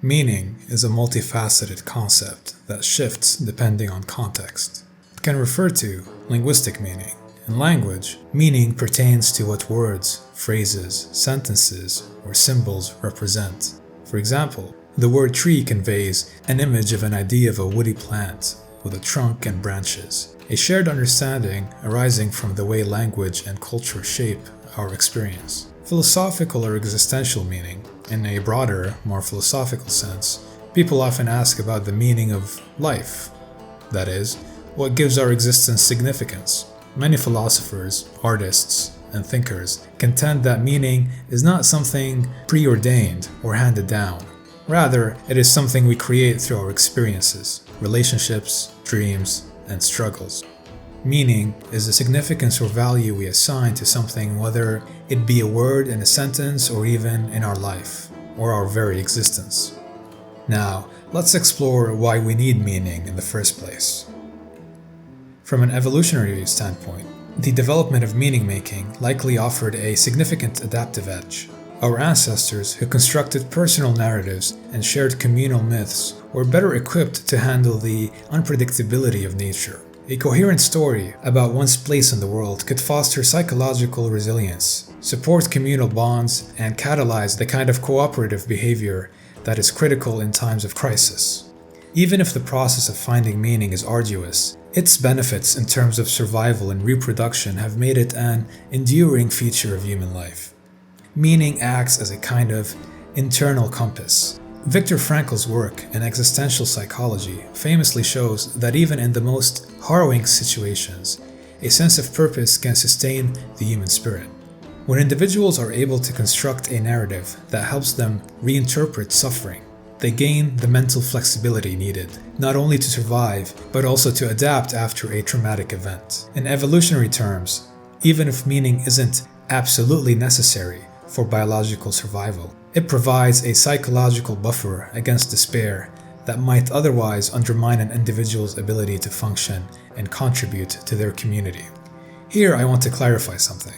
Meaning is a multifaceted concept that shifts depending on context. It can refer to linguistic meaning. In language, meaning pertains to what words, phrases, sentences, or symbols represent. For example, the word tree conveys an image of an idea of a woody plant with a trunk and branches, a shared understanding arising from the way language and culture shape our experience. Philosophical or existential meaning, in a broader, more philosophical sense, people often ask about the meaning of life. That is, what gives our existence significance. Many philosophers, artists, and thinkers contend that meaning is not something preordained or handed down. Rather, it is something we create through our experiences, relationships, dreams, and struggles. Meaning is the significance or value we assign to something, whether it be a word in a sentence or even in our life, or our very existence. Now, let's explore why we need meaning in the first place. From an evolutionary standpoint, the development of meaning-making likely offered a significant adaptive edge. Our ancestors, who constructed personal narratives and shared communal myths, were better equipped to handle the unpredictability of nature. A coherent story about one's place in the world could foster psychological resilience, support communal bonds, and catalyze the kind of cooperative behavior that is critical in times of crisis. Even if the process of finding meaning is arduous, its benefits in terms of survival and reproduction have made it an enduring feature of human life. Meaning acts as a kind of internal compass. Viktor Frankl's work in existential psychology famously shows that even in the most harrowing situations, a sense of purpose can sustain the human spirit. When individuals are able to construct a narrative that helps them reinterpret suffering, they gain the mental flexibility needed, not only to survive, but also to adapt after a traumatic event. In evolutionary terms, even if meaning isn't absolutely necessary for biological survival, it provides a psychological buffer against despair that might otherwise undermine an individual's ability to function and contribute to their community. Here I want to clarify something.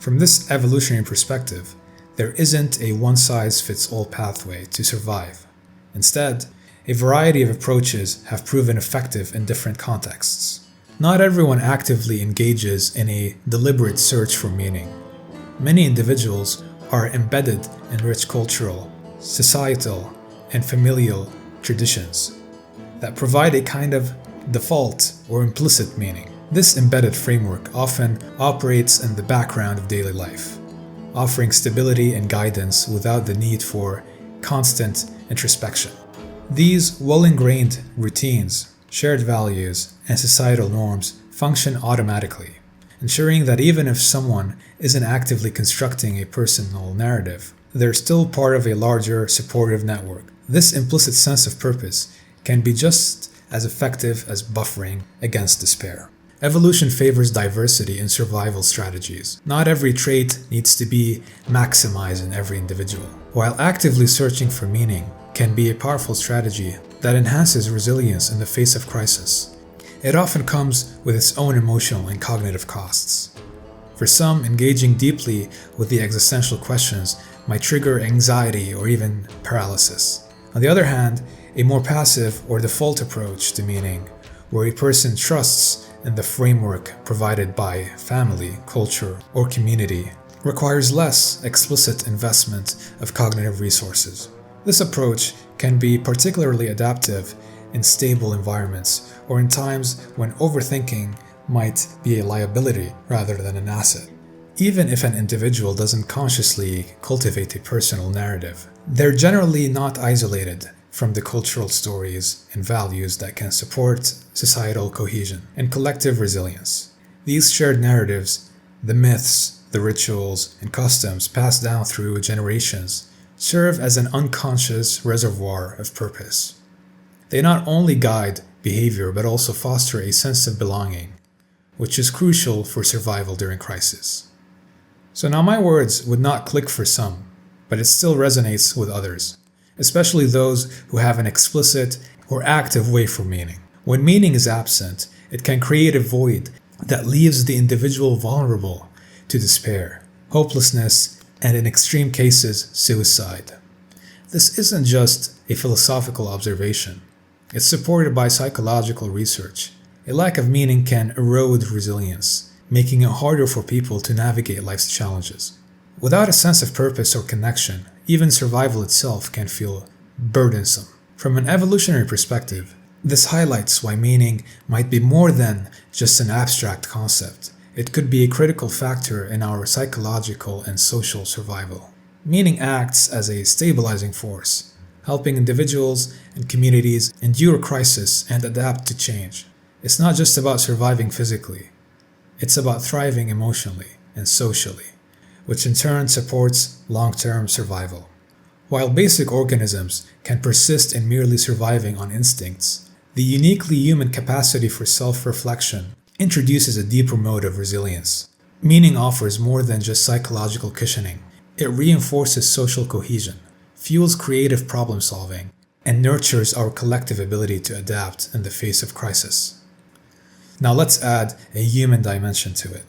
From this evolutionary perspective, there isn't a one-size-fits-all pathway to survive. Instead, a variety of approaches have proven effective in different contexts. Not everyone actively engages in a deliberate search for meaning. Many individuals are embedded in rich cultural, societal, and familial traditions that provide a kind of default or implicit meaning. This embedded framework often operates in the background of daily life, offering stability and guidance without the need for constant introspection. These well-ingrained routines, shared values, and societal norms function automatically, ensuring that even if someone isn't actively constructing a personal narrative, they're still part of a larger supportive network. This implicit sense of purpose can be just as effective as buffering against despair. Evolution favors diversity in survival strategies. Not every trait needs to be maximized in every individual. While actively searching for meaning can be a powerful strategy that enhances resilience in the face of crisis, it often comes with its own emotional and cognitive costs. For some, engaging deeply with the existential questions might trigger anxiety or even paralysis. On the other hand, a more passive or default approach to meaning, where a person trusts in the framework provided by family, culture, or community, requires less explicit investment of cognitive resources. This approach can be particularly adaptive in stable environments or in times when overthinking might be a liability rather than an asset. Even if an individual doesn't consciously cultivate a personal narrative, they're generally not isolated from the cultural stories and values that can support societal cohesion and collective resilience. These shared narratives, the myths, the rituals, and customs passed down through generations, serve as an unconscious reservoir of purpose. They not only guide behavior but also foster a sense of belonging, which is crucial for survival during crisis. So now my words would not click for some, but it still resonates with others, especially those who have an explicit or active way for meaning. When meaning is absent, it can create a void that leaves the individual vulnerable to despair, hopelessness, and in extreme cases, suicide. This isn't just a philosophical observation. It's supported by psychological research. A lack of meaning can erode resilience, making it harder for people to navigate life's challenges. Without a sense of purpose or connection, even survival itself can feel burdensome. From an evolutionary perspective, this highlights why meaning might be more than just an abstract concept. It could be a critical factor in our psychological and social survival. Meaning acts as a stabilizing force, helping individuals and communities endure crisis and adapt to change. It's not just about surviving physically. It's about thriving emotionally and socially, which in turn supports long-term survival. While basic organisms can persist in merely surviving on instincts, the uniquely human capacity for self-reflection introduces a deeper mode of resilience. Meaning offers more than just psychological cushioning. It reinforces social cohesion, fuels creative problem-solving, and nurtures our collective ability to adapt in the face of crisis. Now let's add a human dimension to it.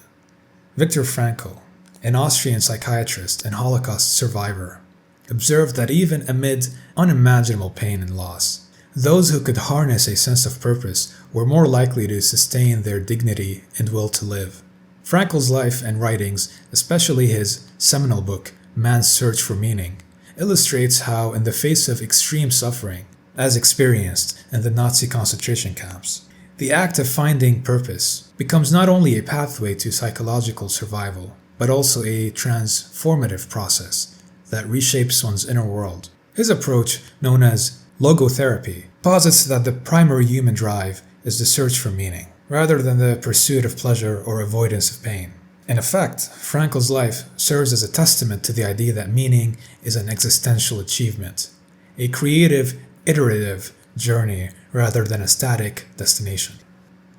Viktor Frankl, an Austrian psychiatrist and Holocaust survivor, observed that even amid unimaginable pain and loss, those who could harness a sense of purpose were more likely to sustain their dignity and will to live. Frankl's life and writings, especially his seminal book, Man's Search for Meaning, illustrates how, in the face of extreme suffering, as experienced in the Nazi concentration camps, the act of finding purpose becomes not only a pathway to psychological survival, but also a transformative process that reshapes one's inner world. His approach, known as logotherapy, posits that the primary human drive is the search for meaning, rather than the pursuit of pleasure or avoidance of pain. In effect, Frankl's life serves as a testament to the idea that meaning is an existential achievement, a creative, iterative journey rather than a static destination.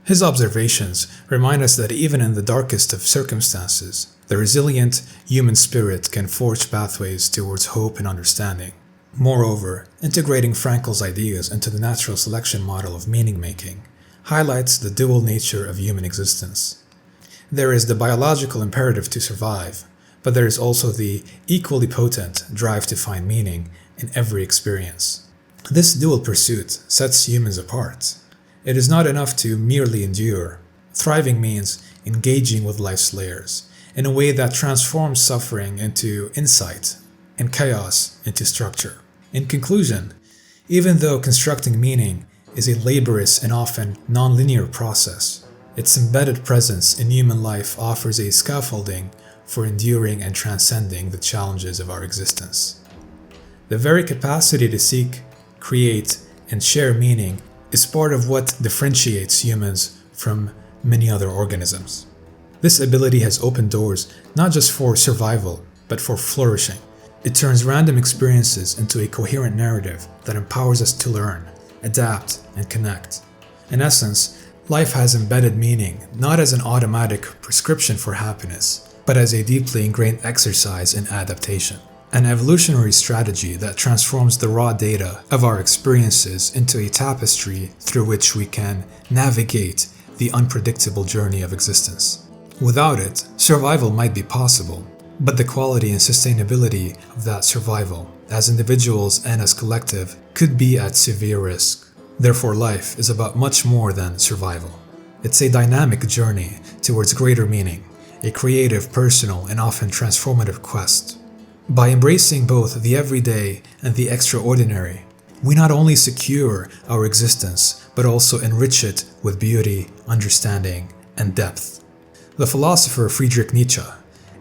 His observations remind us that even in the darkest of circumstances, the resilient human spirit can forge pathways towards hope and understanding. Moreover, integrating Frankl's ideas into the natural selection model of meaning-making highlights the dual nature of human existence. There is the biological imperative to survive, but there is also the equally potent drive to find meaning in every experience. This dual pursuit sets humans apart. It is not enough to merely endure. Thriving means engaging with life's layers in a way that transforms suffering into insight and chaos into structure. In conclusion, even though constructing meaning is a laborious and often non-linear process, its embedded presence in human life offers a scaffolding for enduring and transcending the challenges of our existence. The very capacity to seek, create, and share meaning is part of what differentiates humans from many other organisms. This ability has opened doors not just for survival, but for flourishing. It turns random experiences into a coherent narrative that empowers us to learn, adapt, and connect. In essence, life has embedded meaning not as an automatic prescription for happiness, but as a deeply ingrained exercise in adaptation. An evolutionary strategy that transforms the raw data of our experiences into a tapestry through which we can navigate the unpredictable journey of existence. Without it, survival might be possible, but the quality and sustainability of that survival, as individuals and as collective, could be at severe risk. Therefore, life is about much more than survival. It's a dynamic journey towards greater meaning, a creative, personal, and often transformative quest. By embracing both the everyday and the extraordinary, we not only secure our existence, but also enrich it with beauty, understanding, and depth. The philosopher Friedrich Nietzsche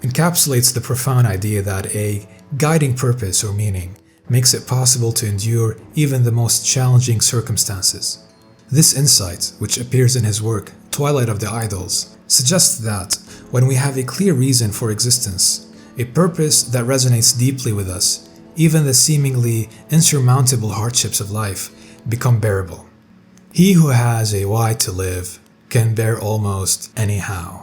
encapsulates the profound idea that a guiding purpose or meaning makes it possible to endure even the most challenging circumstances. This insight, which appears in his work Twilight of the Idols, suggests that when we have a clear reason for existence, a purpose that resonates deeply with us, even the seemingly insurmountable hardships of life become bearable. He who has a why to live can bear almost anyhow.